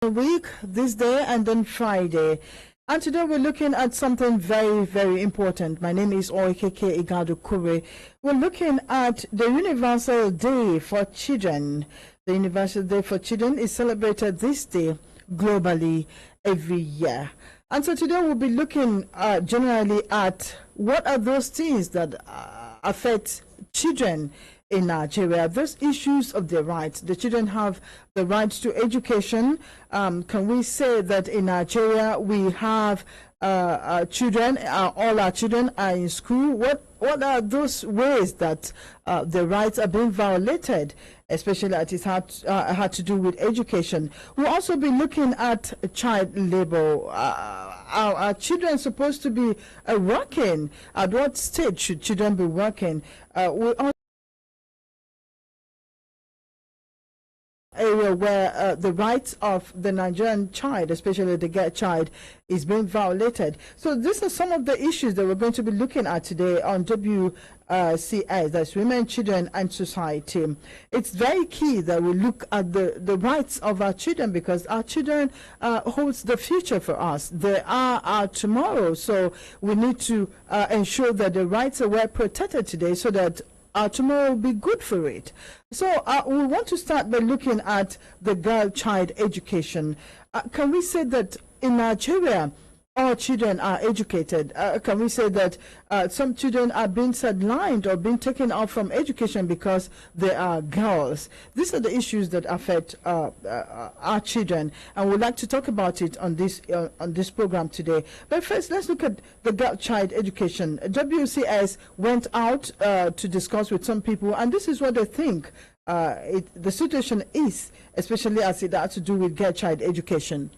Week, this day, and then Friday. And today we're looking at something very, very important. My name is Oikeke Igado Kure. We're looking at the Universal Day for Children. The Universal Day for Children is celebrated this day globally every year. And so today we'll be looking generally at what are those things that affect children in Nigeria, those issues of their rights. The children have the right to education. Can we say that in Nigeria we have children, all our children are in school? What are those ways that the rights are being violated, especially as it had to do with education? We'll also be looking at child labor. Are children supposed to be working? At what stage should children be working? We area where the rights of the Nigerian child, especially the girl child, is being violated. So these are some of the issues that we're going to be looking at today on WCS, that's Women, Children and Society. It's very key that we look at the rights of our children, because our children holds the future for us. They are our tomorrow. So we need to ensure that the rights are well protected today so that tomorrow will be good for it. So we want to start by looking at the girl child education. Can we say that in Nigeria all children are educated? Can we say that some children are being sidelined or being taken out from education because they are girls? These are the issues that affect our children, and we'd like to talk about it on this program today. But first, let's look at the girl child education. WCS went out to discuss with some people, and this is what they think the situation is, especially as it has to do with girl child education.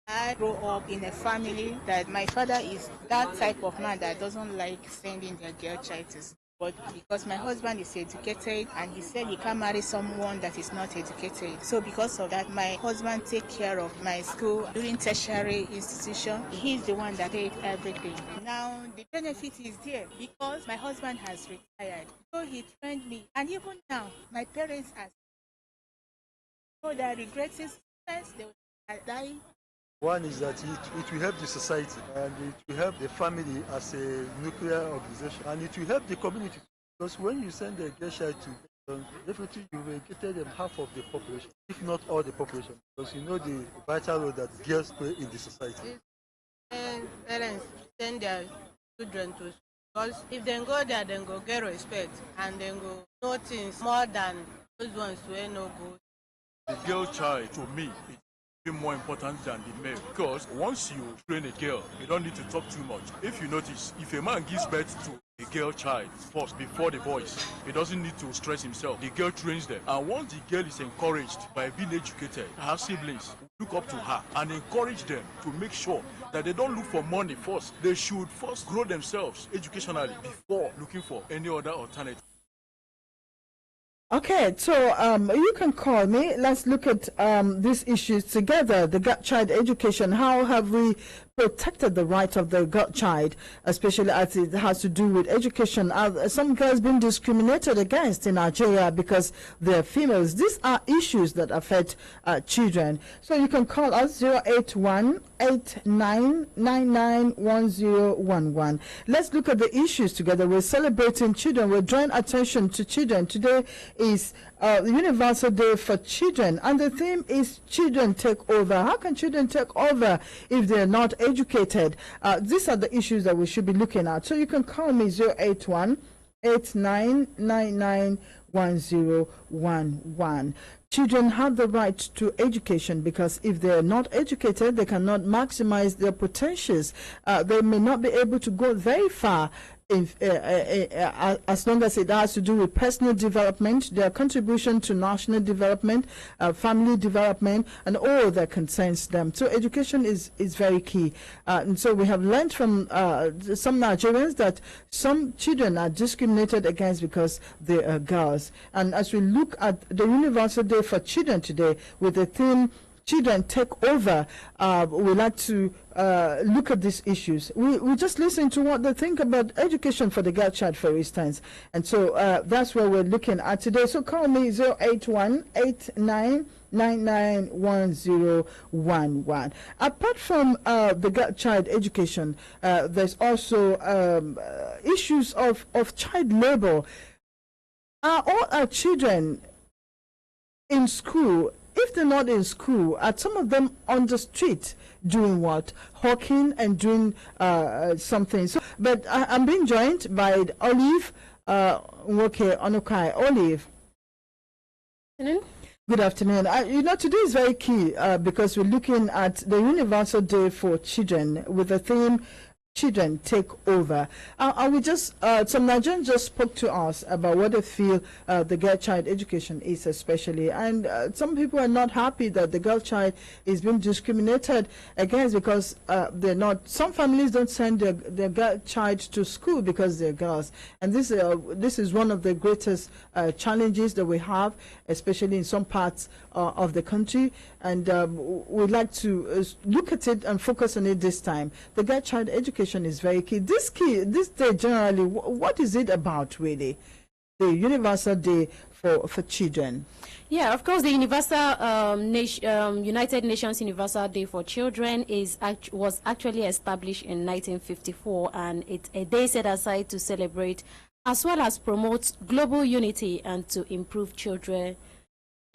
I grew up in a family that my father is that type of man that doesn't like sending their girl child to school. But because my husband is educated and he said he can't marry someone that is not educated. So because of that, my husband take care of my school during tertiary institution. He's the one that paid everything. Now the benefit is there because my husband has retired. So he trained me. And even now, my parents are so they're regretting students, they will die. One is that it will help the society, and it will help the family as a nuclear organization, and it will help the community. Because when you send a girl child to definitely you will get them half of the population, if not all the population, because you know the vital role that girls play in the society. And parents send their children to school, because if they go there, then go get respect, and then go know things more than those ones who no good. The girl child, to me, more important than the male, because once you train a girl, you don't need to talk too much. If you notice, if a man gives birth to a girl child first before the boys, he doesn't need to stress himself. The girl trains them, and once the girl is encouraged by being educated, her siblings look up to her and encourage them to make sure that they don't look for money first. They should first grow themselves educationally before looking for any other alternative. Okay, so you can call me. Let's look at these issues together. The girl child education. How have we protected the rights of the girl child, especially as it has to do with education? Some girls being discriminated against in Nigeria because they're females. These are issues that affect children. So you can call us 081-8999-1011. Let's look at the issues together. We're celebrating children. We're drawing attention to children. Today is the Universal Day for Children, and the theme is Children Take Over. How can children take over if they're not educated? These are the issues that we should be looking at. So you can call me 081-8999-1011. Children have the right to education, because if they are not educated, they cannot maximize their potentials. They may not be able to go very far as long as it has to do with personal development, their contribution to national development, family development, and all that concerns them. So education is very key. And so we have learned from some Nigerians that some children are discriminated against because they are girls. And as we look at the Universal Day for Children today with the theme Children Take Over, we like to look at these issues. We just listen to what they think about education for the girl child, for instance. And so that's what we're looking at today. So call me 081-89 991011. Apart from the child education, there's also issues of child labor. Are all our children in school? If they're not in school, are some of them on the street doing what? Hawking and doing something. So, but I'm being joined by Olive Nwoke Onukai. Olive. Good afternoon. Today is very key because we're looking at the Universal Day for Children with the theme Children Take Over. We just some Nigerians just spoke to us about what they feel the girl child education is, especially, and some people are not happy that the girl child is being discriminated against because they're not. Some families don't send their girl child to school because they're girls, and this is one of the greatest challenges that we have, especially in some parts of the country, and we'd like to look at it and focus on it this time. The girl child education is very key. This day generally, what is it about really? The Universal Day for Children. Yeah, of course, the United Nations Universal Day for Children was actually established in 1954, and it's a day set aside to celebrate as well as promote global unity and to improve the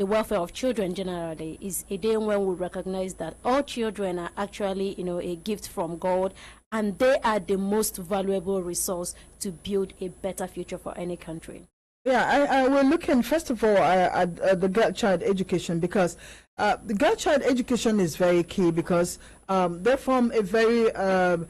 welfare of children generally. Is a day when we recognize that all children are actually, a gift from God, and they are the most valuable resource to build a better future for any country. Yeah, we're looking first of all at the girl child education, because the girl child education is very key because they form a very a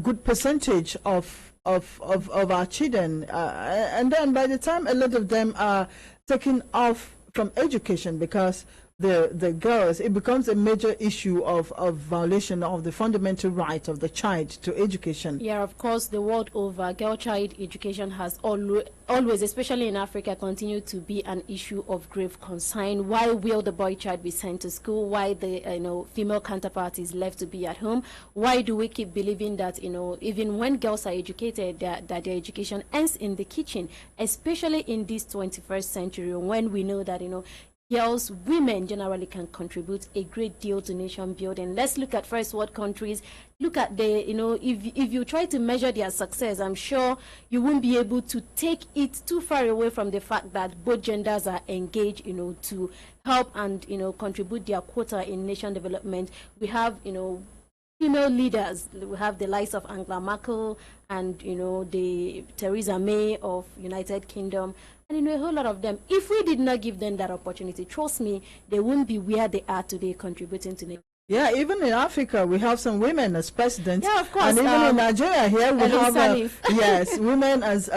good percentage of our children, and then by the time a lot of them are taken off from education because the girls, it becomes a major issue of violation of the fundamental right of the child to education. Yeah, of course, the world over, girl child education has always, especially in Africa, continued to be an issue of grave concern. Why will the boy child be sent to school? Why the female counterpart is left to be at home? Why do we keep believing that even when girls are educated, that their education ends in the kitchen, especially in this 21st century when we know that girls, women generally can contribute a great deal to nation building. Let's look at first world countries. Look at if you try to measure their success, I'm sure you won't be able to take it too far away from the fact that both genders are engaged, to help and, contribute their quota in nation development. We have, female leaders. We have the likes of Angela Merkel and, the Theresa May of United Kingdom. And a whole lot of them, if we did not give them that opportunity, trust me, they wouldn't be where they are today contributing to the. Yeah, even in Africa, we have some women as presidents. Yeah, of course. And even in Nigeria here, we have yes, women as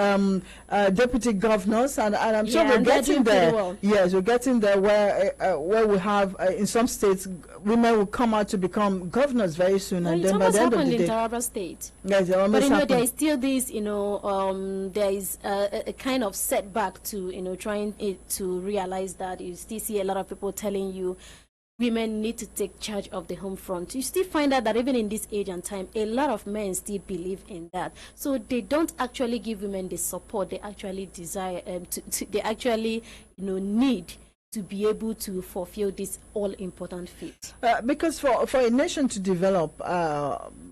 deputy governors, and I'm sure we're getting there. Well. Yes, we're getting there where we have in some states, women will come out to become governors very soon, well, and then by the end of the day, in Taraba State. Yes, it almost but there is still this, there is a kind of setback to trying to realize that you still see a lot of people telling you women need to take charge of the home front. You still find out that even in this age and time, a lot of men still believe in that. So they don't actually give women the support they actually desire, they actually need to be able to fulfill this all-important feat. Because for a nation to develop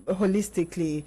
holistically,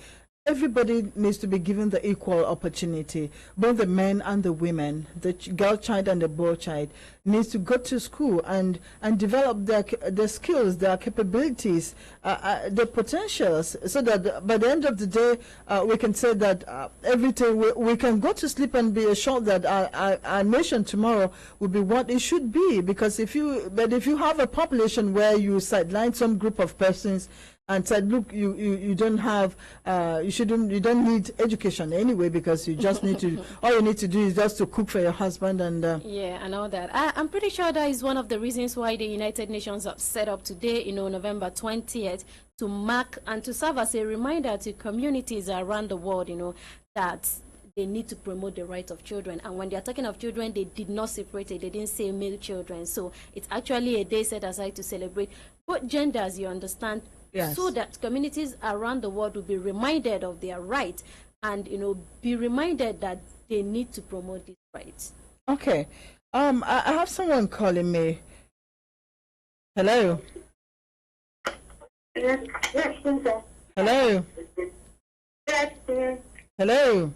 everybody needs to be given the equal opportunity. Both the men and the women, the girl child and the boy child, needs to go to school and develop their skills, their capabilities, their potentials, so that by the end of the day, we can say that everything we can go to sleep and be assured that our nation tomorrow will be what it should be. Because if you have a population where you sideline some group of persons and said, look, you don't have, you don't need education anyway, because you just need to, all you need to do is just to cook for your husband and yeah, and all that. I'm pretty sure that is one of the reasons why the United Nations have set up today, November 20th, to mark and to serve as a reminder to communities around the world, that they need to promote the rights of children. And when they're talking of children, they did not separate it. They didn't say male children. So it's actually a day set aside to celebrate both genders, you understand. Yes. So that communities around the world will be reminded of their rights and, be reminded that they need to promote these rights. Okay. I have someone calling me. Hello. Yes, sir. Hello. Yes, sir. Hello.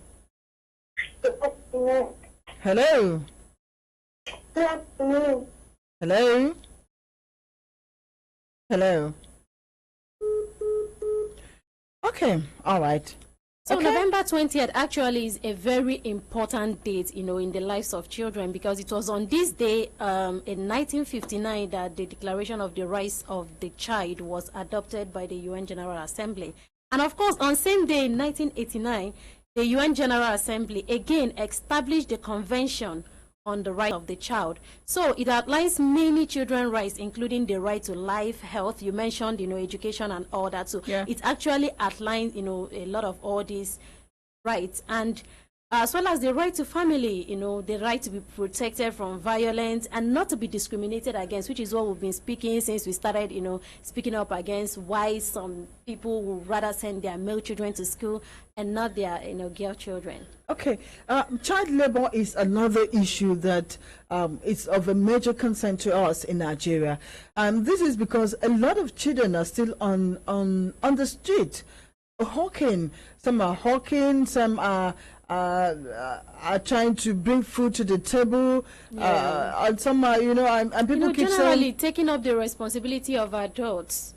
Hello. Hello. Hello. Okay. All right. So Okay. November 20th actually is a very important date, in the lives of children, because it was on this day in 1959 that the Declaration of the Rights of the Child was adopted by the UN General Assembly. And of course, on same day in 1989, the UN General Assembly again established the Convention on the Rights of the Child. So it outlines many children's rights, including the right to life, health. You mentioned, education and all that. So Yeah. it actually outlines, a lot of all these rights, and as well as the right to family, the right to be protected from violence and not to be discriminated against, which is what we've been speaking since we started, speaking up against why some people would rather send their male children to school and not their, girl children. Okay, child labor is another issue that is of a major concern to us in Nigeria. This is because a lot of children are still on the street, hawking. Some are hawking, some are trying to bring food to the table, and some are, and people keep generally saying, taking up the responsibility of adults.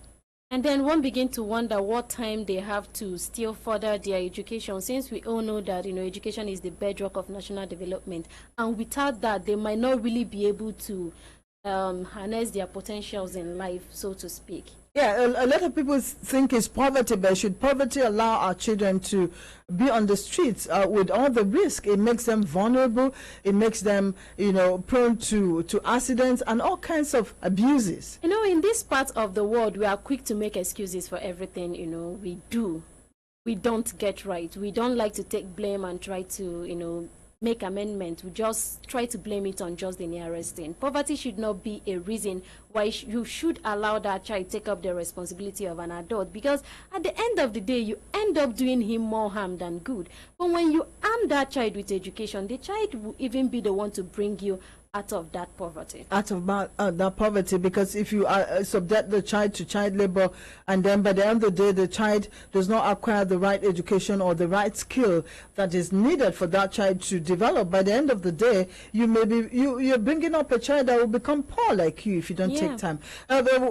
And then one begin to wonder what time they have to still further their education, since we all know that, education is the bedrock of national development. And without that, they might not really be able to harness their potentials in life, so to speak. yeah, a lot of people think it's poverty, but should poverty allow our children to be on the streets with all the risk? It makes them vulnerable. It makes them, prone to accidents and all kinds of abuses. In this part of the world, we are quick to make excuses for everything, we don't get right. We don't like to take blame and try to, make amendments. We just try to blame it on just the nearest thing. Poverty should not be a reason why you should allow that child take up the responsibility of an adult, because at the end of the day, you end up doing him more harm than good. But when you arm that child with education, the child will even be the one to bring you out of that poverty. Out of that poverty, because if you subject the child to child labor, and then by the end of the day the child does not acquire the right education or the right skill that is needed for that child to develop, by the end of the day you're bringing up a child that will become poor like you if you don't take time.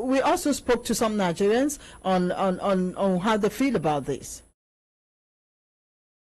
We also spoke to some Nigerians on how they feel about this.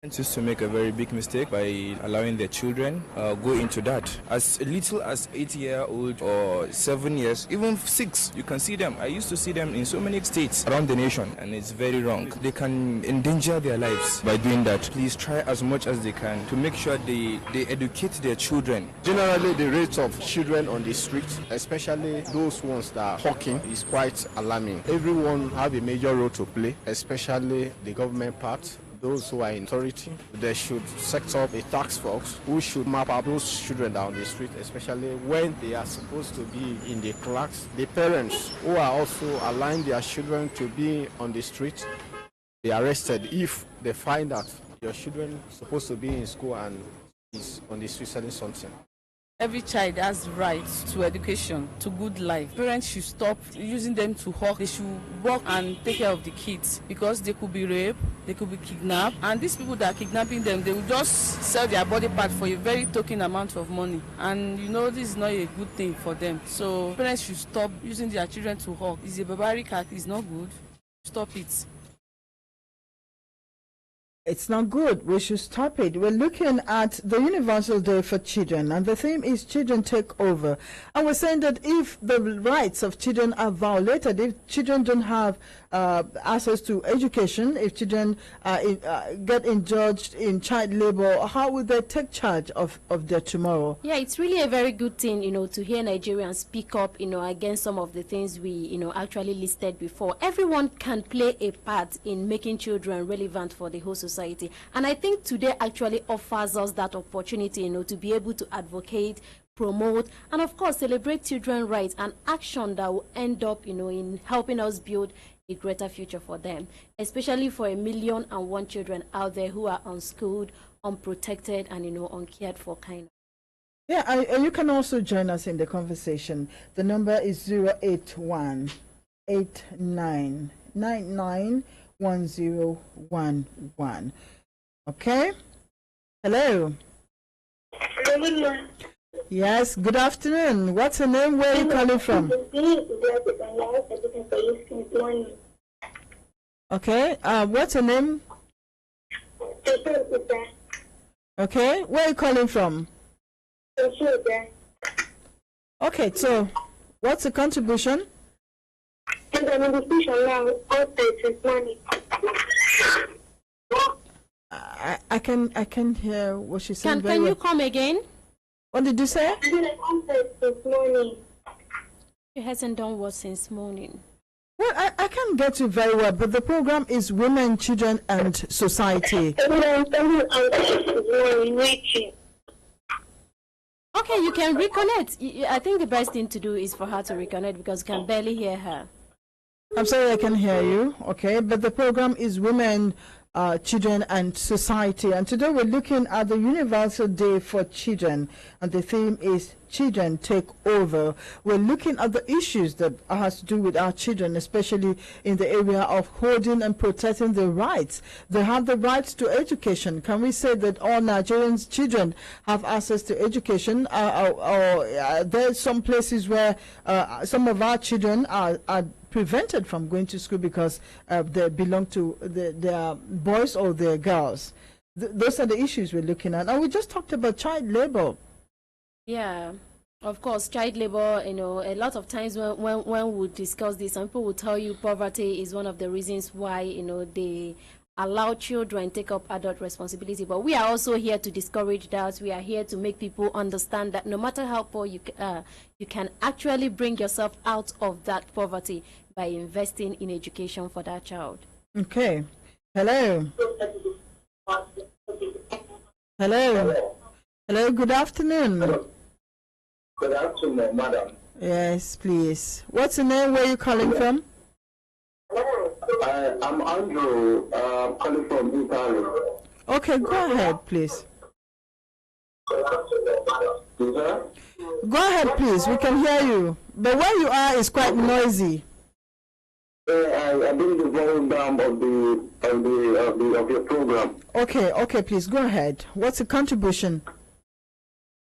Used to make a very big mistake by allowing their children go into that. As little as 8-year-old or 7 years, even 6, you can see them. I used to see them in so many states around the nation, and it's very wrong. They can endanger their lives by doing that. Please try as much as they can to make sure they educate their children. Generally, the rate of children on the street, especially those ones that are hawking, is quite alarming. Everyone have a major role to play, especially the government part. Those who are in authority, they should set up a task force who should map out those children down the street, especially when they are supposed to be in the class. The parents who are also allowing their children to be on the street, they are arrested if they find that your children are supposed to be in school and is on the street selling something. Every child has rights to education, to good life. Parents should stop using them to hawk. They should work and take care of the kids, because they could be raped, they could be kidnapped, and these people that are kidnapping them, they will just sell their body part for a very token amount of money. And this is not a good thing for them. So parents should stop using their children to hawk. It's a barbaric act. It's not good. Stop it. It's not good. We should stop it. We're looking at the Universal Day for Children, and the theme is Children Take Over. And we're saying that if the rights of children are violated, if children don't have access to education, if children get indulged in child labor, how will they take charge of their tomorrow? Yeah, it's really a very good thing, to hear Nigerians speak up, against some of the things we, actually listed before. Everyone can play a part in making children relevant for the whole society. And I think today actually offers us that opportunity, to be able to advocate, promote, and of course celebrate children's rights, and action that will end up, in helping us build a greater future for them, especially for 1,000,001 children out there who are unschooled, unprotected, and uncared for kind of. Yeah, and you can also join us in the conversation. The number is 081-8999-1011. Okay? Hello. Yes, good afternoon. What's your name? Where are you calling from? Okay, what's your name? Okay, where are you calling from? Okay, so what's the contribution? I can hear what she's saying. Can you come again? What did you say? She hasn't done what since morning. Well, I can't get you very well, but the program is Women, Children and Society. Okay, you can reconnect. I think the best thing to do is for her to reconnect because you can barely hear her. I'm sorry, I can hear you. Okay, but the program is Women, Children and Society, and today we're looking at the Universal Day for Children, and the theme is Children Take Over. We're looking at the issues that has to do with our children, especially in the area of holding and protecting their rights. They have the rights to education. Can we say that all Nigerians' children have access to education, or there's some places where some of our children are prevented from going to school because they belong to their boys or their girls? Those are the issues we're looking at. And we just talked about child labor. Yeah, of course, child labor, a lot of times when we discuss this, some people will tell you poverty is one of the reasons why, they allow children take up adult responsibility. But we are also here to discourage that. We are here to make people understand that no matter how poor you can actually bring yourself out of that poverty by investing in education for that child. Okay. Hello. Hello. Hello, good afternoon. Good afternoon, madam. Yes, please. What's the name? Where are you calling from? I'm Andrew, calling from Italy. Okay, go ahead, please. Yes, Go ahead, please. We can hear you. But where you are is quite noisy. I bring the volume down of your program. Okay, please go ahead. What's the contribution?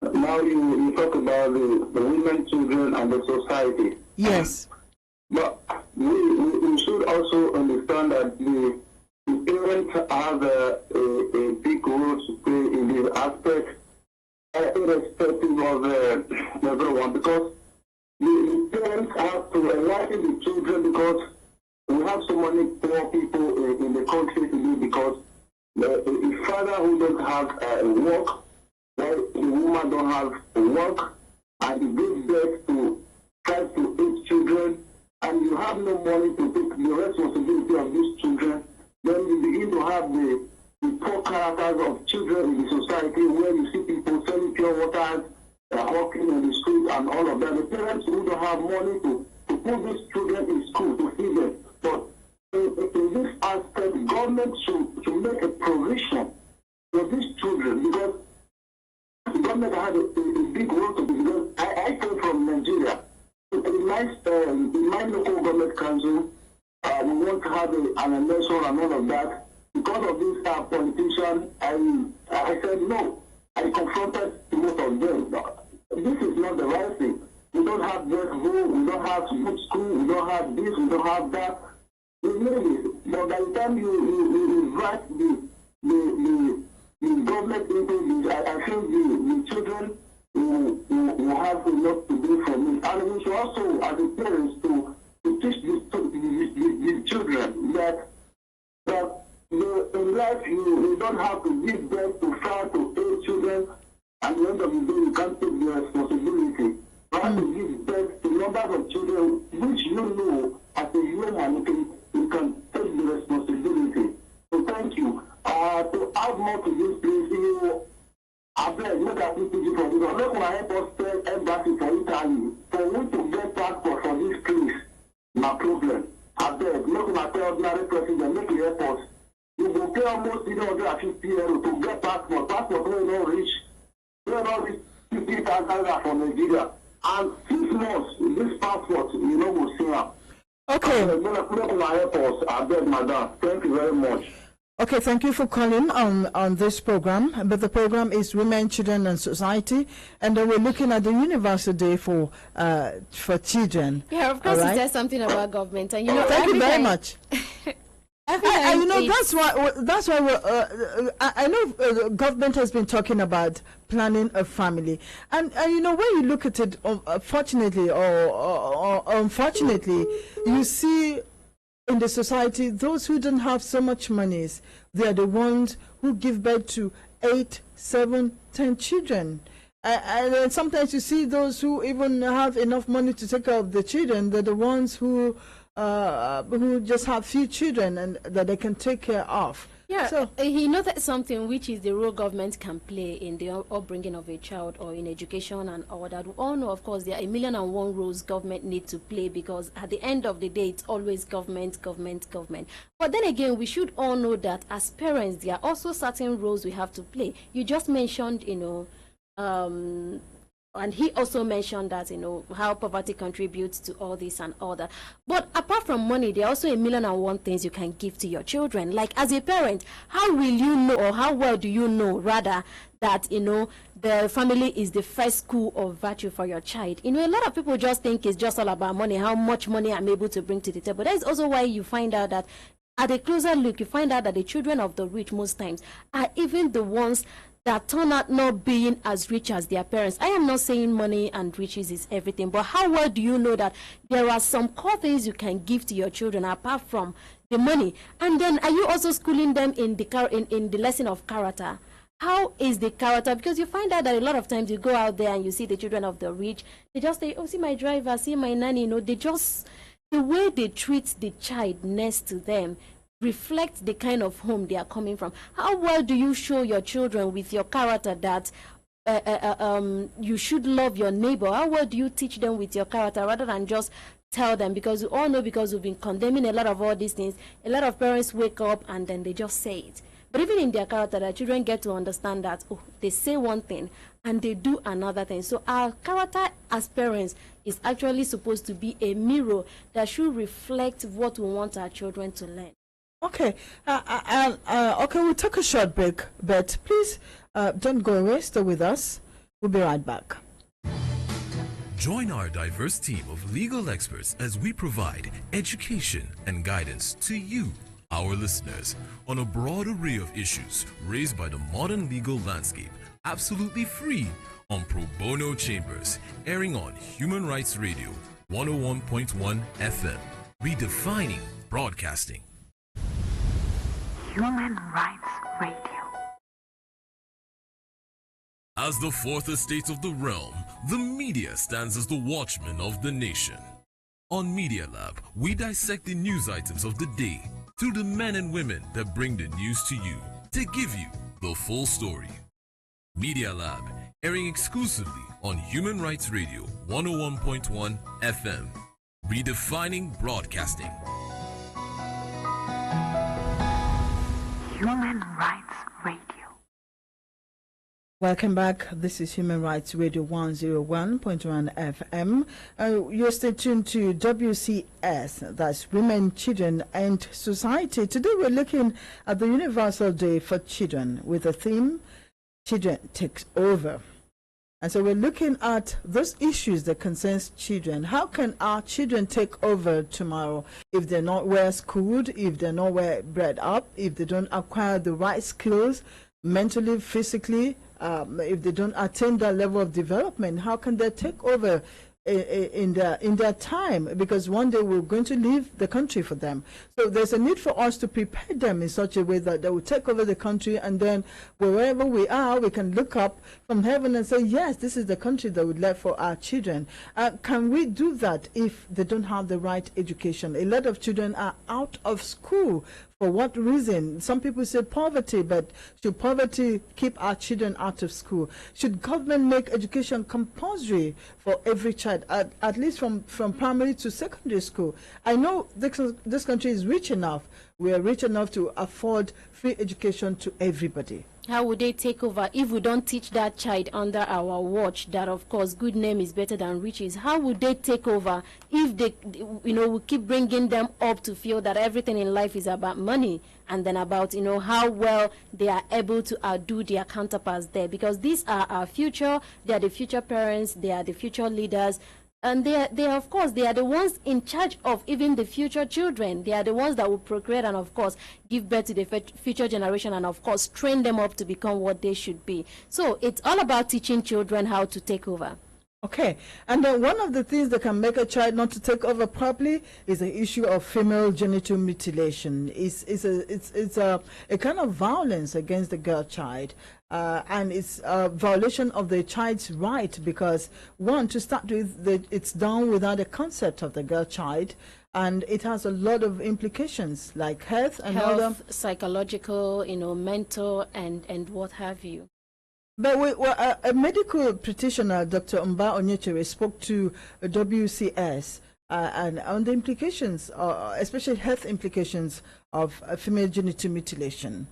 Now you talk about the women, children, and the society. Yes. But we should also understand that the parents have a big role to play in this aspect, irrespective of everyone, because the parents have to enlighten the children, because we have so many poor people in the country today, because a father who don't have work, while the woman don't have work, and he gives birth to 5 to 8 children, and you have no money to take the responsibility of these children, then you begin to have the poor characters of children in the society, where you see people selling pure water, walking in the street and all of that. The parents who don't have money to put these children in school to feed them. But in this aspect, government should make a provision for these children, because the government had a big role to play. Because I came from Nigeria. In my local government council, we want to have an election and all of that. Because of this politician, I said no. I confronted most of them. This is not the right thing. We don't have just home, we don't have good school, we don't have this, we don't have that. We need it. But by the time you invite the government into this, I think the children will have enough to do from it. And we should also, as a parents, to teach these children that in life you don't have to give birth to 5 to 8 children, and at the end of the day you can't take the responsibility. You have to give birth to numbers of children which you know as a human you can take the responsibility. So thank you. To add more to this, please, I beg, look at this for this. I'm not going to help us tell embassy for Italy. For we to get passport for this place, my problem. I beg, not going to tell ordinary president, make it help us. You will pay almost €350 to get passport. Passport will not reach. 50,000 from Nigeria. And 6 months, this passport, you know, will see her. Okay. I'm going to put up my airports. I beg, madam. Thank you very much. Okay, thank you for calling on this program. But the program is Women, Children and Society, and then we're looking at the Universal Day for children. Yeah, of course, right? he said something about government, and you know. Thank you very much. You know, it's- that's why we're, I know government has been talking about planning a family, and you know, when you look at it, fortunately or unfortunately, you see in the society those who don't have so much monies, they are the ones who give birth to 8, 7, 10 children. And then sometimes you see those who even have enough money to take care of the children. They're the ones who just have few children and that they can take care of. Yeah, So, he noted something, which is the role government can play in the upbringing of a child or in education and all that. We all know, of course, there are 1,000,001 roles government need to play, because at the end of the day, it's always government, government, government. But then again, we should all know that as parents, there are also certain roles we have to play. You just mentioned, and he also mentioned that, how poverty contributes to all this and all that. But apart from money, there are also 1,000,001 things you can give to your children. Like, as a parent, how will you know, or how well do you know, rather, that, the family is the first school of virtue for your child? A lot of people just think it's just all about money, how much money I'm able to bring to the table. That is also why you find out that, at a closer look, you find out that the children of the rich most times are even the ones that turn out not being as rich as their parents. I am not saying money and riches is everything, but how well do you know that there are some core things you can give to your children apart from the money? And then, are you also schooling them in the lesson of character? How is the character? Because you find out that a lot of times you go out there and you see the children of the rich, they just say, oh, see my driver, see my nanny. The way they treat the child next to them reflect the kind of home they are coming from. How well do you show your children with your character that you should love your neighbor? How well do you teach them with your character, rather than just tell them? Because we all know, because we've been condemning a lot of all these things, a lot of parents wake up and then they just say it. But even in their character, the children get to understand that, they say one thing and they do another thing. So our character as parents is actually supposed to be a mirror that should reflect what we want our children to learn. okay, okay, we'll take a short break, but please don't go away. Stay with us. We'll be right back. Join our diverse team of legal experts as we provide education and guidance to you, our listeners, on a broad array of issues raised by the modern legal landscape, absolutely free on Pro Bono Chambers, airing on Human Rights Radio 101.1 FM, redefining broadcasting. Human Rights Radio. As the fourth estate of the realm, the media stands as the watchman of the nation. On Media Lab, we dissect the news items of the day through the men and women that bring the news to you to give you the full story. Media Lab, airing exclusively on Human Rights Radio 101.1 FM, redefining broadcasting. Human Rights Radio. Welcome back. This is Human Rights Radio 101.1 FM. You're stay tuned to WCS, that's Women, Children and Society. Today we're looking at the Universal Day for Children with the theme, Children Takes Over. And so we're looking at those issues that concerns children. How can our children take over tomorrow if they're not well schooled, if they're not well bred up, if they don't acquire the right skills mentally, physically, if they don't attain that level of development? How can they take over in their time? Because one day we're going to leave the country for them. So there's a need for us to prepare them in such a way that they will take over the country, and then wherever we are, we can look up from heaven and say, yes, this is the country that we left for our children. Can we do that if they don't have the right education? A lot of children are out of school. For what reason? Some people say poverty, but should poverty keep our children out of school? Should government make education compulsory for every child, at least from primary to secondary school? I know this country is rich enough we are rich enough to afford free education to everybody. How would they take over if we don't teach that child under our watch that, of course, good name is better than riches? How would they take over if they, we keep bringing them up to feel that everything in life is about money, and then about, how well they are able to outdo their counterparts there? Because these are our future. They are the future parents. They are the future leaders. And they are, of course, they are the ones in charge of even the future children. They are the ones that will procreate and, of course, give birth to the future generation and, of course, train them up to become what they should be. So it's all about teaching children how to take over. Okay, and then one of the things that can make a child not to take over properly is the issue of female genital mutilation. It's a kind of violence against the girl child, and it's a violation of the child's right, because one, to start with, it's done without the consent of the girl child, and it has a lot of implications like health and other psychological, mental, and what have you. But a medical practitioner, Dr. Mba Onyechere, spoke to WCS and on the implications, especially health implications of female genital mutilation.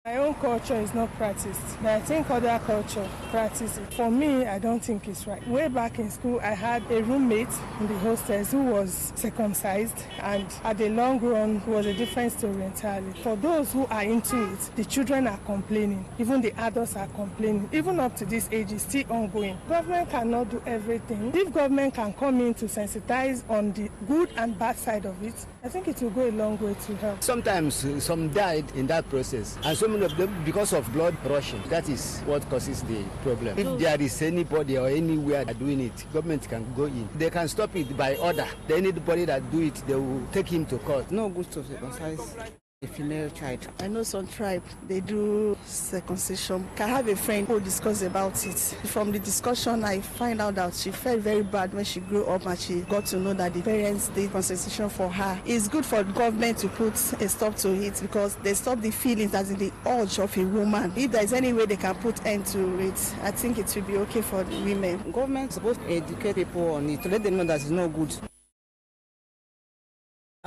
My own culture is not practiced, but I think other culture practice it. For me, I don't think it's right. Way back in school, I had a roommate in the hostels who was circumcised, and at the long run, it was a different story entirely. For those who are into it, the children are complaining, even the adults are complaining. Even up to this age, it's still ongoing. Government cannot do everything. If government can come in to sensitize on the good and bad side of it, I think it will go a long way to help. Sometimes some died in that process, and so many of them because of blood rushing. That is what causes the problem. If there is anybody or anywhere doing it, government can go in. They can stop it by order. Then anybody that do it, they will take him to court. No good to circumcise a female child. I know some tribe, they do circumcision. I have a friend who discussed about it. From the discussion, I find out that she felt very bad when she grew up and she got to know that the parents did circumcision for her. It's good for the government to put a stop to it, because they stop the feelings as in the urge of a woman. If there's any way they can put end to it, I think it will be okay for the women. Government is supposed to educate people on it to let them know that it's no good.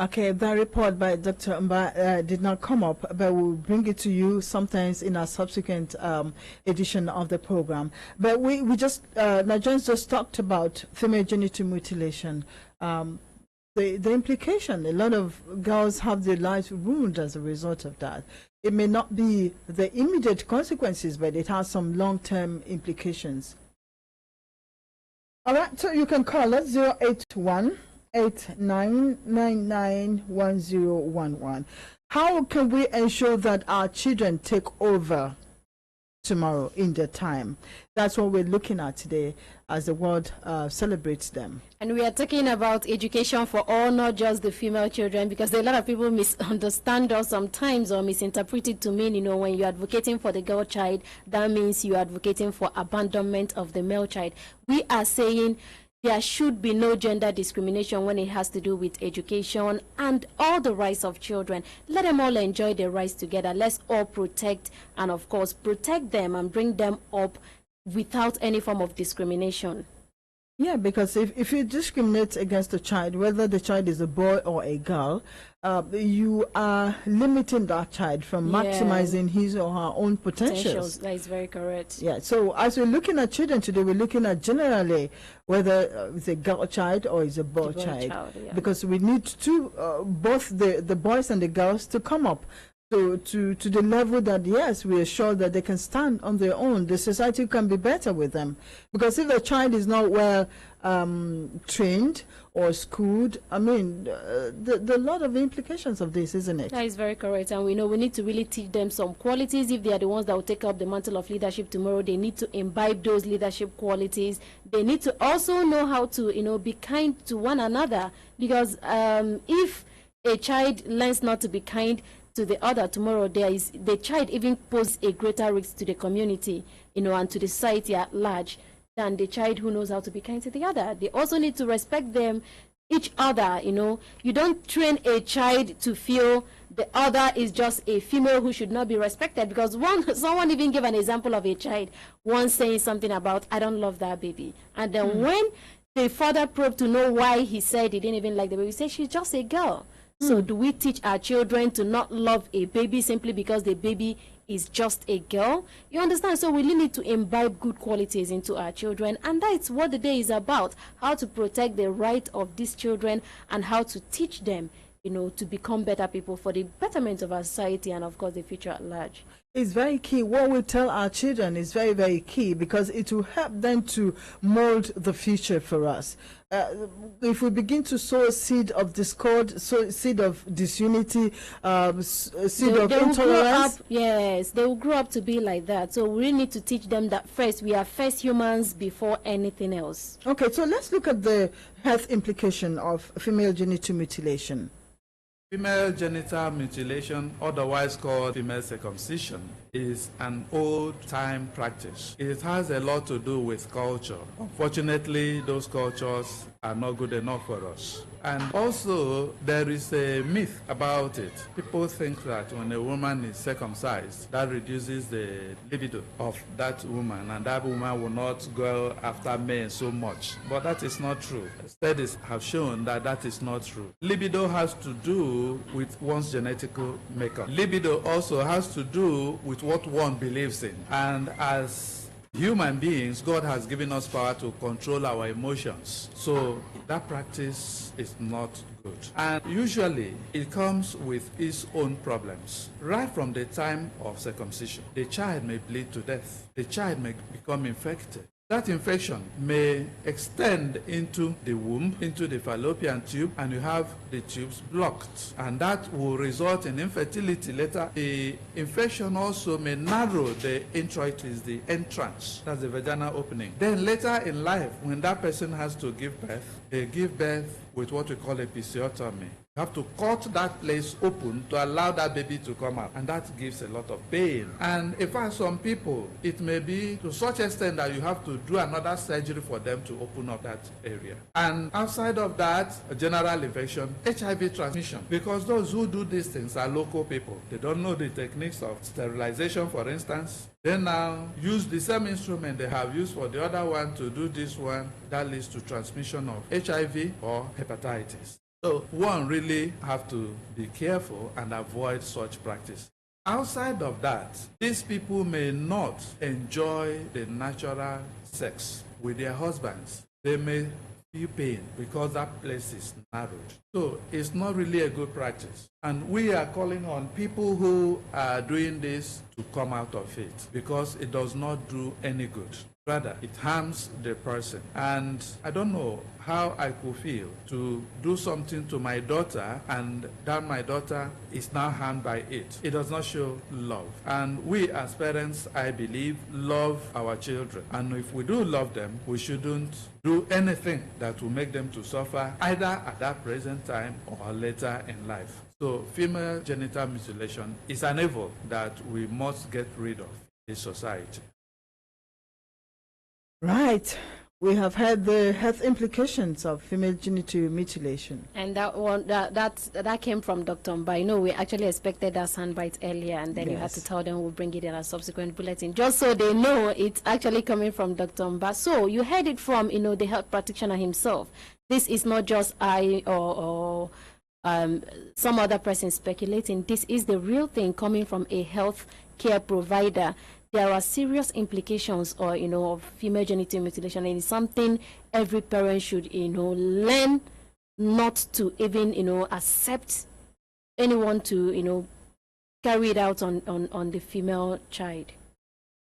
Okay, that report by Dr. Mba did not come up, but we'll bring it to you sometimes in a subsequent edition of the program. But we just, Nigerians just talked about female genital mutilation. The implication, a lot of girls have their lives ruined as a result of that. It may not be the immediate consequences, but it has some long-term implications. All right, so you can call us 081-8999-1011. How can we ensure that our children take over tomorrow in their time? That's what we're looking at today as the world celebrates them. And we are talking about education for all, not just the female children, because a lot of people misunderstand us sometimes or misinterpret it to mean, when you're advocating for the girl child, that means you're advocating for abandonment of the male child. We are saying there should be no gender discrimination when it has to do with education and all the rights of children. Let them all enjoy their rights together. Let's all protect and, of course, protect them and bring them up without any form of discrimination. Yeah, because if you discriminate against a child, whether the child is a boy or a girl, you are limiting that child from maximizing his or her own potentials. That is very correct. Yeah, so as we're looking at children today, we're looking at generally whether it's a girl child or it's a boy child. Because we need both the boys and the girls to come up to the level that, yes, we are sure that they can stand on their own. The society can be better with them. Because if a child is not well trained or schooled, I mean, the lot of implications of this, isn't it? That is very correct. And we know we need to really teach them some qualities. If they are the ones that will take up the mantle of leadership tomorrow, they need to imbibe those leadership qualities. They need to also know how to, be kind to one another. Because if a child learns not to be kind to the other tomorrow, the child even poses a greater risk to the community, and to the society at large than the child who knows how to be kind to the other. They also need to respect each other. You don't train a child to feel the other is just a female who should not be respected, because someone even gave an example of a child once saying something about, I don't love that baby, and then when the father probed to know why he said he didn't even like the baby, he said she's just a girl. So do we teach our children to not love a baby simply because the baby is just a girl? You understand? So we really need to imbibe good qualities into our children, and that's what the day is about: how to protect the right of these children and how to teach them, to become better people for the betterment of our society and, of course, the future at large. It's very key. What we tell our children is very, very key, because it will help them to mold the future for us. If we begin to sow a seed of discord, sow a seed of disunity, seed of intolerance. They will grow up to be like that. So we really need to teach them that first, we are first humans before anything else. Okay, so let's look at the health implication of female genital mutilation. Female genital mutilation, otherwise called female circumcision, is an old-time practice. It has a lot to do with culture. Unfortunately, those cultures are not good enough for us. And also, there is a myth about it. People think that when a woman is circumcised, that reduces the libido of that woman, and that woman will not go after men so much. But that is not true. Studies have shown that that is not true. Libido has to do with one's genetic makeup. Libido also has to do with what one believes in. And as human beings, God has given us power to control our emotions. So that practice is not good. And usually it comes with its own problems. Right from the time of circumcision, the child may bleed to death. The child may become infected. That infection may extend into the womb, into the fallopian tube, and you have the tubes blocked. And that will result in infertility later. The infection also may narrow the introitus, the entrance, that's the vaginal opening. Then later in life, when that person has to give birth, they give birth with what we call episiotomy. You have to cut that place open to allow that baby to come out, and that gives a lot of pain. And in fact, some people, it may be to such extent that you have to do another surgery for them to open up that area. And outside of that, a general infection, HIV transmission, because those who do these things are local people. They don't know the techniques of sterilization, for instance. They now use the same instrument they have used for the other one to do this one. That leads to transmission of HIV or hepatitis. So one really have to be careful and avoid such practice. Outside of that, these people may not enjoy the natural sex with their husbands. They may feel pain because that place is narrowed. So it's not really a good practice. And we are calling on people who are doing this to come out of it, because it does not do any good. Rather, it harms the person. And I don't know how I could feel to do something to my daughter and that my daughter is now harmed by it. It does not show love. And we as parents, I believe, love our children. And if we do love them, we shouldn't do anything that will make them to suffer either at that present time or later in life. So female genital mutilation is an evil that we must get rid of in society. Right. We have had the health implications of female genital mutilation. And that came from Dr. Mba. We actually expected that soundbite earlier, and then you had to tell them we'll bring it in a subsequent bulletin, just so they know it's actually coming from Dr. Mba. So you heard it from, the health practitioner himself. This is not just I or some other person speculating. This is the real thing coming from a health care provider. There are serious implications of female genital mutilation, and it's something every parent should, learn not to even, accept anyone to, carry it out on the female child.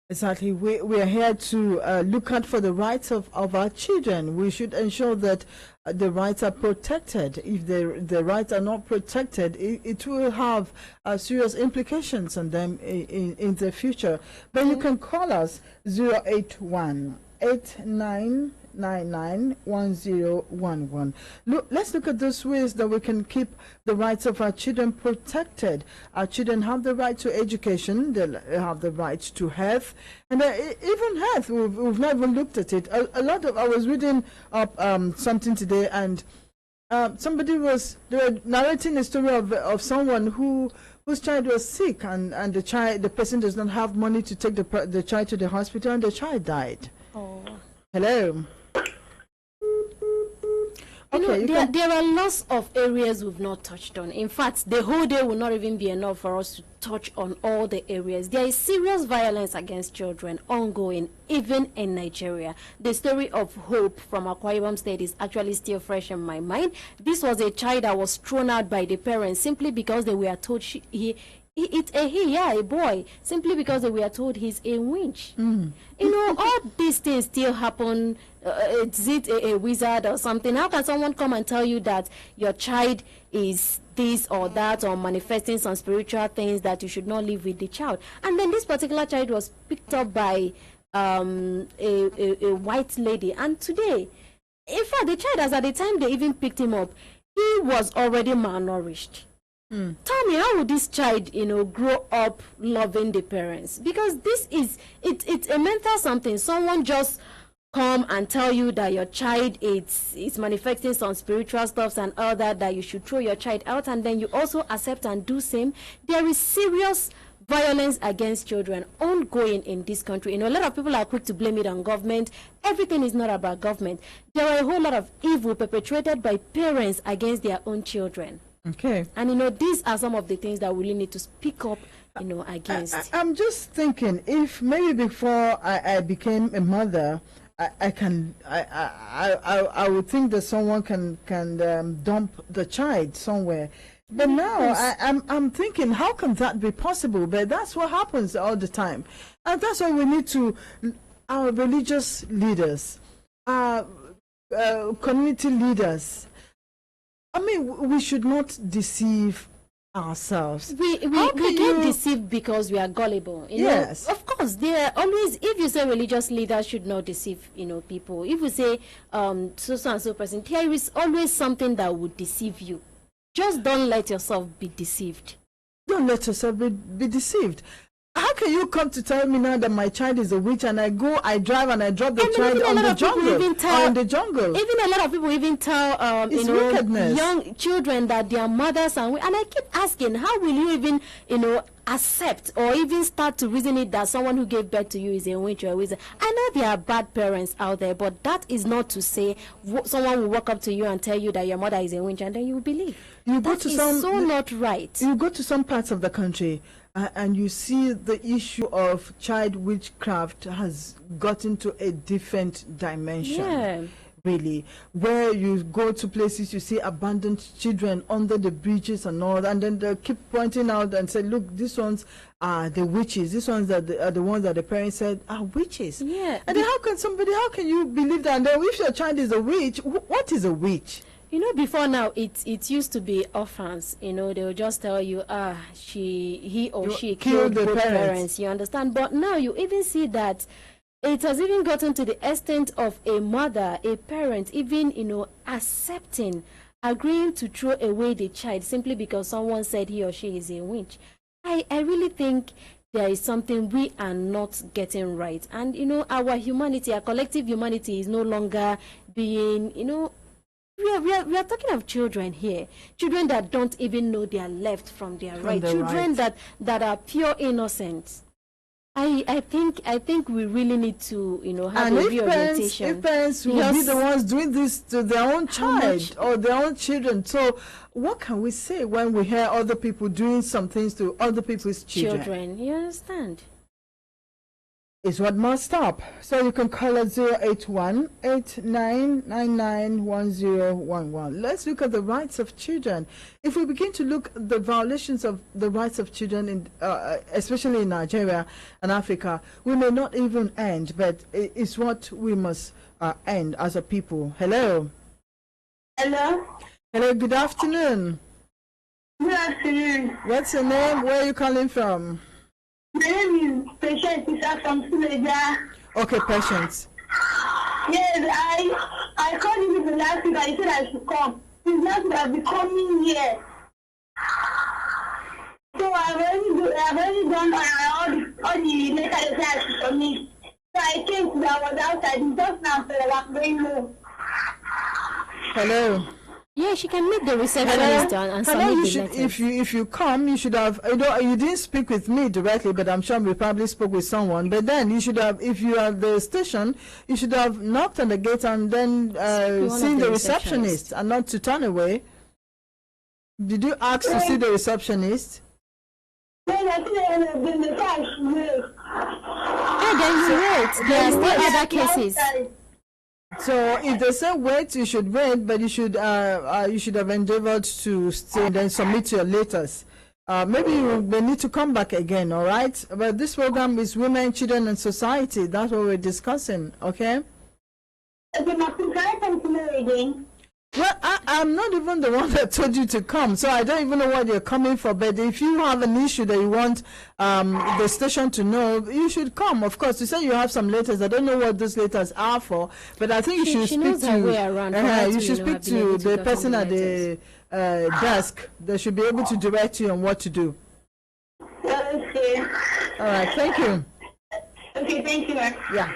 Exactly. We are here to look out for the rights of our children. We should ensure that the rights are protected. If the rights are not protected, it will have serious implications on them in the future. But you can call us 081-8999-1011. Let's look at those ways that we can keep the rights of our children protected. Our children have the right to education, they have the right to health, and even health, we've not even looked at it. I was reading up something today, and they were narrating a story of someone whose child was sick, and the person does not have money to take the child to the hospital, and the child died. Oh. Hello. There are lots of areas we've not touched on. In fact, the whole day will not even be enough for us to touch on all the areas. There is serious violence against children ongoing, even in Nigeria. The story of Hope from Akwa Ibom State is actually still fresh in my mind. This was a child that was thrown out by the parents simply because they were told a boy, simply because they were told he's a winch. All these things still happen. Is it a wizard or something? How can someone come and tell you that your child is this or that, or manifesting some spiritual things, that you should not live with the child? And then this particular child was picked up by a white lady, and today, in fact, the child, as at the time they even picked him up, he was already malnourished. Tell me, how would this child, grow up loving the parents? Because this is it's a mental something. Someone just come and tell you that your child is manifesting some spiritual stuff and all that you should throw your child out, and then you also accept and do same. There is serious violence against children ongoing in this country. A lot of people are quick to blame it on government. Everything is not about government. There are a whole lot of evil perpetrated by parents against their own children. Okay. And you these are some of the things that we really need to speak up, against. I'm just thinking, if maybe before I became a mother, I would think that someone can dump the child somewhere. But now I'm thinking, how can that be possible? But that's what happens all the time, and that's why we need to, our religious leaders, our community leaders. I mean, we should not deceive ourselves. We get deceived because we are gullible. Yes. Of course, there are always, if you say religious leaders should not deceive, people. If you say so and so person, there is always something that would deceive you. Just don't let yourself be deceived. Don't let yourself be deceived. How can you come to tell me now that my child is a witch, and I drive and I drop the child on the jungle, or in the jungle? Even a lot of people even tell wickedness. Young children that their mothers and I keep asking, how will you even accept or even start to reason it that someone who gave birth to you is a witch or a wizard? I know there are bad parents out there, but that is not to say someone will walk up to you and tell you that your mother is a witch and then you believe. That is not right. You go to some parts of the country, and you see the issue of child witchcraft has gotten to a different dimension. Yeah. Really, where you go to places, you see abandoned children under the bridges and all, and then they keep pointing out and say, look, these ones are the witches, these ones are the ones that the parents said are witches. Yeah. And then how can you believe that? And then if your child is a witch, what is a witch? Before now, it used to be orphans. They will just tell you, he or she killed both parents. You understand? But now you even see that it has even gotten to the extent of a mother, a parent, even, accepting, agreeing to throw away the child simply because someone said he or she is a witch. I really think there is something we are not getting right. And, our humanity, our collective humanity is no longer being, we are talking of children here, children that don't even know their left from their right, children that are pure innocent. I think we really need to have a reorientation. If parents will be the ones doing this to their own child or their own children, so what can we say when we hear other people doing some things to other people's children? You understand? Is what must stop. So you can call us 081-8999-1011. Let's look at the rights of children. If we begin to look at the violations of the rights of children, in, especially in Nigeria and Africa, we may not even end, but it's what we must end as a people. Hello. Hello. Hello, good afternoon. Good afternoon. What's your name? Where are you calling from? My name is Patience Isa from Suleja. Okay, Patience. Yes, I called you people last week and you said I should come. Since last week I've been coming here. So I've already done all the letters that I should submit. So I came to that, I was outside. Just now, so I'm going home. Hello. Yeah, she can meet the receptionist and submit you the should, letters. if you come, you should have. You didn't speak with me directly, but I'm sure we probably spoke with someone. But then you should have, if you are at the station, you should have knocked on the gate and then seen the receptionist and not to turn away. Did you ask to see the receptionist? Then you wait. There are still other cases. So if they say wait, you should wait, but you should have endeavored to stay and then submit your letters. Maybe you may need to come back again, all right? But this program is Women, Children, and Society. That's what we're discussing, okay? Well, I'm not even the one that told you to come, so I don't even know what you're coming for. But if you have an issue that you want the station to know, you should come. Of course, you say you have some letters. I don't know what those letters are for, but I think you should speak to. You should speak to the person at the desk. They should be able to direct you on what to do. Okay. All right. Thank you. Okay. Thank you. Yeah.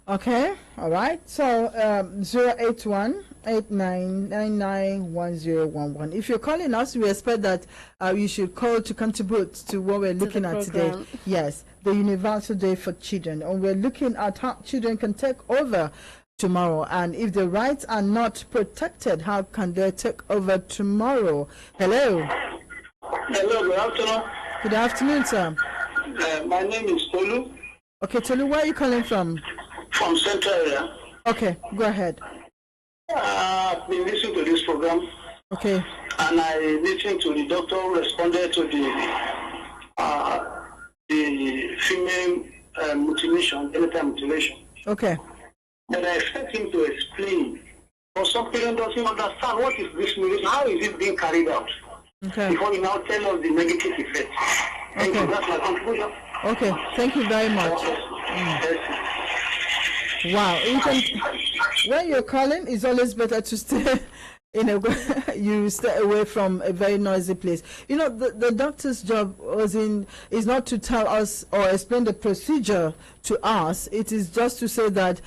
Okay, all right. So 081-8999-1011. If you're calling us, we expect that you should call to contribute to what we're looking at today. Yes, the Universal Day for Children. And we're looking at how children can take over tomorrow. And if the rights are not protected, how can they take over tomorrow? Hello. Hello, good afternoon. Good afternoon, sir. My name is Tolu. Okay, Tolu, where are you calling from? From Central area. Okay, go ahead. I've been listening to this program. Okay. And I listened to the doctor who responded to the female mutilation, genital mutilation. Okay. And I expect him to explain. For some people doesn't understand what is this mutilation, how is it being carried out? Okay. Before you now tell us the negative effects. Thank you. That's my contribution. Okay, thank you very much. Wow, when you're calling, it's always better to stay you stay away from a very noisy place. You know, the doctor's job is not to tell us or explain the procedure to us. It is just to say that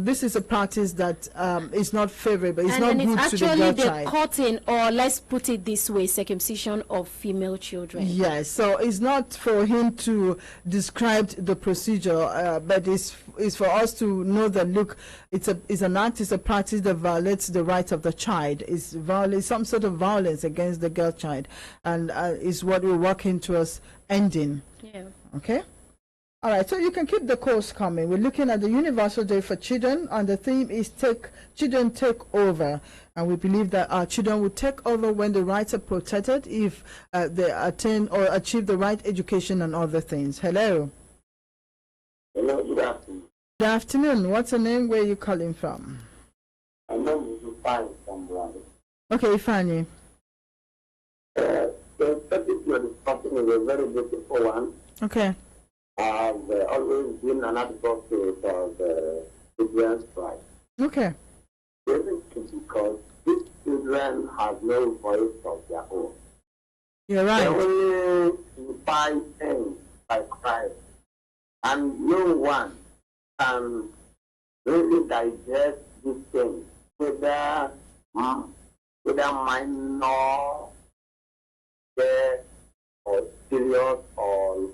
this is a practice that is not favorable. It's not good to the girl child. And it's actually the cutting, or let's put it this way, circumcision of female children. Yes, so it's not for him to describe the procedure, but it's for us to know that, look, it's an act, it's a practice that violates the rights of the child. It's some sort of violence against the girl child, and is what we're working towards ending. Yeah. Okay. All right, so you can keep the calls coming. We're looking at the Universal Day for Children, and the theme is Children Take Over. And we believe that our children will take over when the rights are protected, if they attain or achieve the right education and other things. Hello. Hello, good afternoon. Good afternoon. What's your name? Where are you calling from? My name is Ifani from Bravo. Okay, Ifani. The topic you're discussing is a very beautiful one. Okay. I've always been an advocate of the children's rights. Okay. Because these children have no voice of their own. You're right. They only defy things by crying. And no one can really digest these things, whether minor, death, or serious, or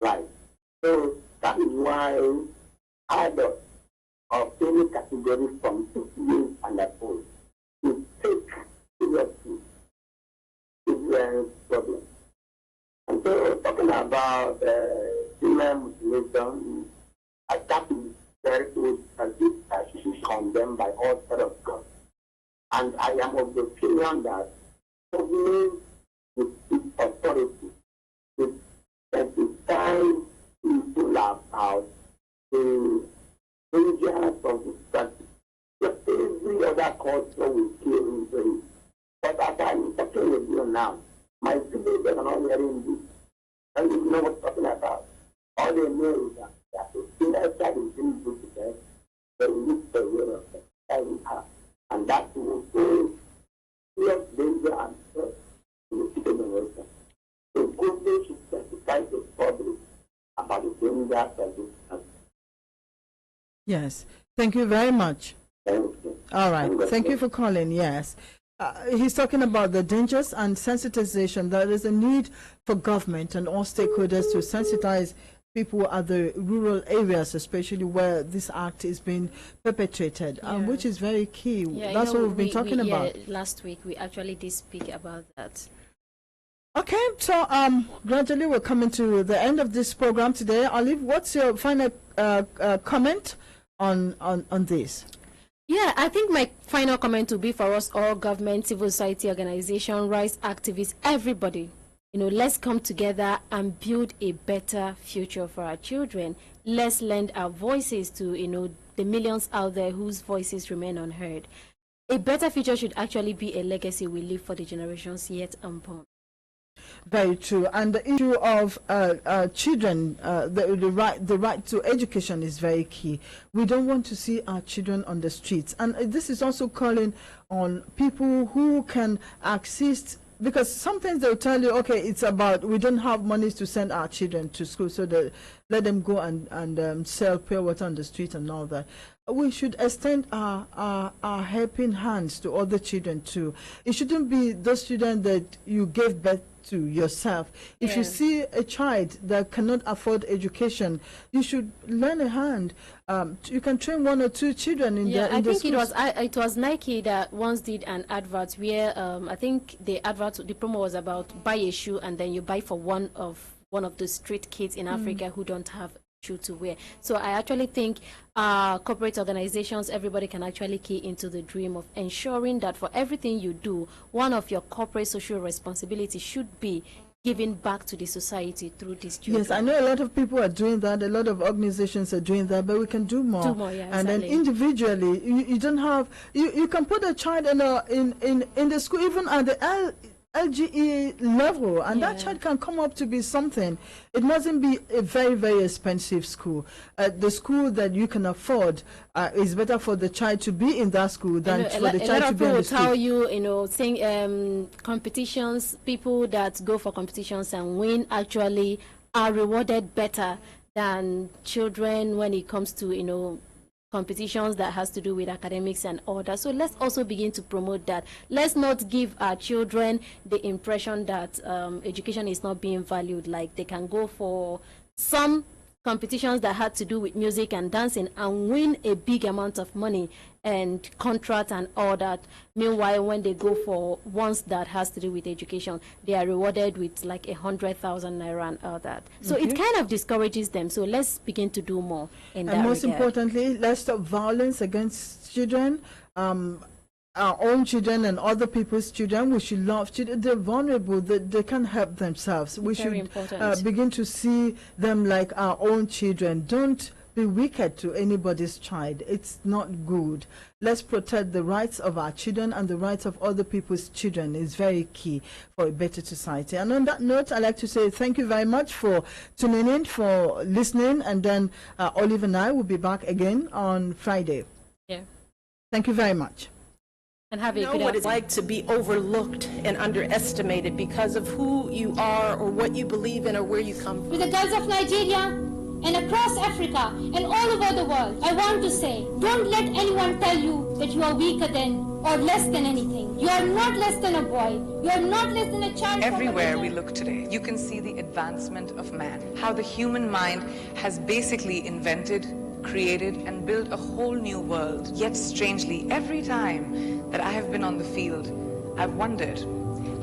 life. So that is why adults of any category from 6 years and above to take seriously children's problems. And so talking about female mutilation, that is very good that should be condemned by all set of God. And I am of the opinion that government with its authority to sensitize people about the dangers of this practice. Just every other culture will kill into it. But as I'm talking with you now, my villagers are not hearing this. And you know what I'm talking about. All they know is that the female child is being good to them, they will look the way of the child have. And that will cause serious danger and stress to the people of the So government should sensitize the public about the dangers of this practice. Yes. Thank you very much. Thank you. All right. Thank you for calling. Yes. He's talking about the dangers and sensitization. There is a need for government and all stakeholders to sensitize people at the rural areas, especially where this act is being perpetrated, which is very key. That's what we've been talking about. Last week, we actually did speak about that. Okay, so gradually we're coming to the end of this program today. Olive, what's your final comment on this? Yeah, I think my final comment will be for us all, government, civil society organization, rights activists, everybody. Let's come together and build a better future for our children. Let's lend our voices to, the millions out there whose voices remain unheard. A better future should actually be a legacy we leave for the generations yet unborn. Very true. And the issue of children, the right to education is very key. We don't want to see our children on the streets. And this is also calling on people who can assist, because sometimes they'll tell you, okay, it's about we don't have money to send our children to school, so they let them go and sell pure water on the street and all that. We should extend our helping hands to other children too. It shouldn't be those children that you gave birth to yourself. If you see a child that cannot afford education, you should lend a hand. You can train 1 or 2 children in the I think schools. it was Nike that once did an advert where I think the promo was about buy a shoe and then you buy for one of the street kids in Africa who don't have shoe to wear. So I actually think corporate organizations, everybody can actually key into the dream of ensuring that for everything you do, one of your corporate social responsibilities should be giving back to the society through these children. Yes, I know a lot of people are doing that, a lot of organizations are doing that, but we can do more. And then individually, you don't have, you can put a child in the school, even at the LGE level, and that child can come up to be something. It mustn't be a very, very expensive school. The school that you can afford is better for the child to be in that school than for the child to be in the school. A lot of people will tell you, saying competitions, people that go for competitions and win actually are rewarded better than children when it comes to, competitions that has to do with academics and all that. So let's also begin to promote that. Let's not give our children the impression that education is not being valued. Like they can go for some competitions that had to do with music and dancing and win a big amount of money and contract and all that. Meanwhile, when they go for ones that has to do with education, they are rewarded with like 100,000 naira and all that. So it kind of discourages them. So let's begin to do more in that And most regard. importantly, let's stop violence against children. Our own children and other people's children. We should love children. They're vulnerable. They can't help themselves. We should begin to see them like our own children. Don't be wicked to anybody's child. It's not good. Let's protect the rights of our children, and the rights of other people's children is very key for a better society. And on that note, I'd like to say thank you very much for tuning in, for listening, and then Olive and I will be back again on Friday. Yeah. Thank you very much. And have a know good what it's like to be overlooked and underestimated because of who you are or what you believe in or where you come from. To the girls of Nigeria and across Africa and all over the world, I want to say, don't let anyone tell you that you are weaker than or less than anything. You are not less than a boy. You are not less than a child. Everywhere we look today, you can see the advancement of man, how the human mind has basically invented, created, and built a whole new world. Yet strangely, every time that I have been on the field, I've wondered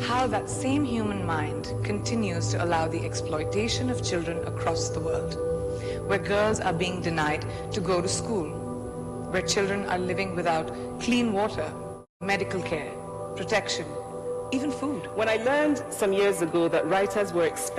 how that same human mind continues to allow the exploitation of children across the world, where girls are being denied to go to school, where children are living without clean water, medical care, protection, even food. When I learned some years ago that writers were expected